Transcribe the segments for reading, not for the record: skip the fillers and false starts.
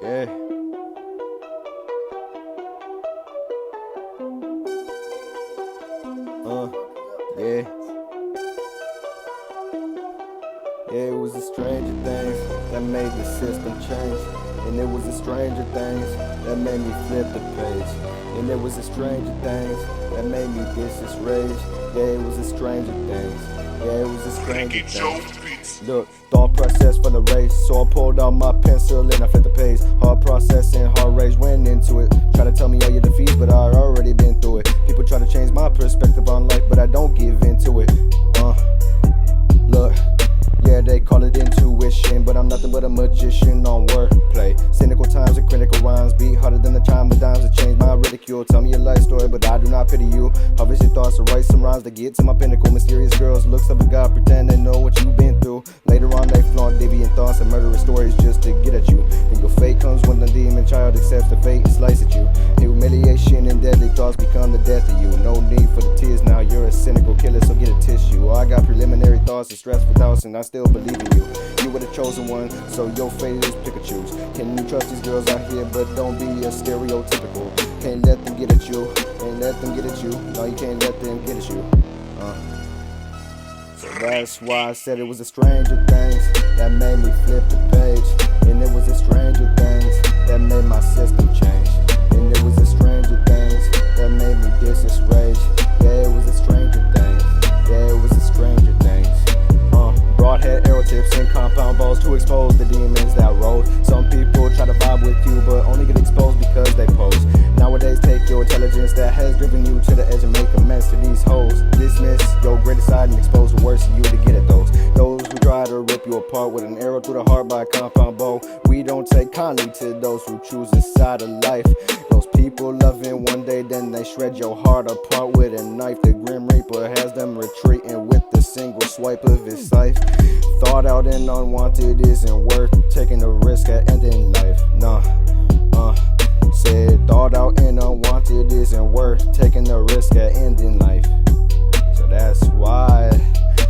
Yeah. Yeah. Yeah, it was the stranger things that made the system change. And it was the stranger things that made me flip the page. And it was the stranger things that made me get this rage. Yeah, it was the stranger things. Yeah, it was the stranger things. Look, thought process for the race. So I pulled out my pencil and I flipped the page. Hard process and hard rage went into it. Try to tell me all your defeats, but I already been through it. People try to change my perspective on life, but I don't give into it. Look, yeah, they call it intuition, but I'm nothing but a magician on wordplay. Cynical times and critical rhymes beat harder than the chime of dimes to change my ridicule. Tell me your life story, but I do not pity you. Harvest your thoughts to write some rhymes to get to my pinnacle. Mysterious girls, looks of a god, pretend they know what you've been through. Later on they flaunt deviant thoughts and murderous stories just to get at you. Then your fate comes when the demon child accepts the fate and slice at you. Humiliation and deadly thoughts become the death of you. No need for the tears now, you're a cynical killer, so get a tissue. I got preliminary thoughts and stressful thoughts, and I still believe in you. You were the chosen one, so your fate is pick or choose. Can you trust these girls out here, but don't be a stereotypical. Can't let them get at you, can't let them get at you. No, you can't let them get at you. So that's why I said it was the stranger things that made me flip the page. And it was the stranger things that made my system change. And it was the stranger things that made me diss this rage. Yeah, it was the stranger things. Yeah, it was the stranger things. Broadhead arrow tips and compound balls to expose the demons that rose. Some people try to vibe with you, but only get exposed because they pose. Nowadays, take your intelligence that has driven you to the edge and make amends to these hoes. Dismiss your greater side and expose the worst of you to get at those. Those who try to rip you apart with an arrow through the heart by a compound bow. We don't take kindly to those who choose this side of life. Those people loving one day, then they shred your heart apart with a knife. The Grim Reaper has them retreating with the single swipe of his scythe. Thought out and unwanted isn't worth taking the risk at ending life. Nah, said thought out and unwanted isn't worth taking the risk at ending life. So that's why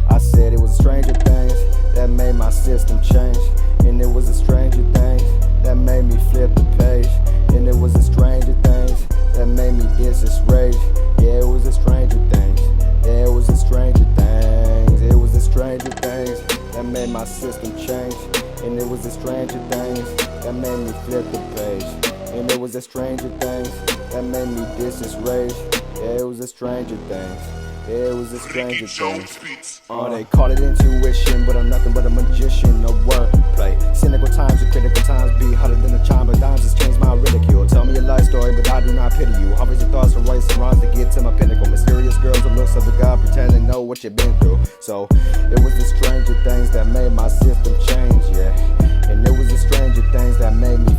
I said it was the stranger things that made my system change. And it was the stranger things that made me flip the page. And it was the stranger things that made me diss this rage. Yeah, it was the stranger things. Yeah, it was the stranger things. It was the stranger things that made my system change. And it was the stranger things that made me flip the page. And it was the stranger things that made me diss this rage. Yeah, it was the stranger things. Yeah, it was the stranger things. They call it intuition, but I'm nothing but a magician of wordplay. Cynical times and critical times be harder than the chime of dimes has changed my ridicule. Tell me your life story, but I do not pity you. Harvest your thoughts and write some rhymes to get to my pinnacle. Mysterious girls with looks of a god, pretend they know what you've been through. So it was the stranger things that made my system change, yeah. And it was the stranger things that made me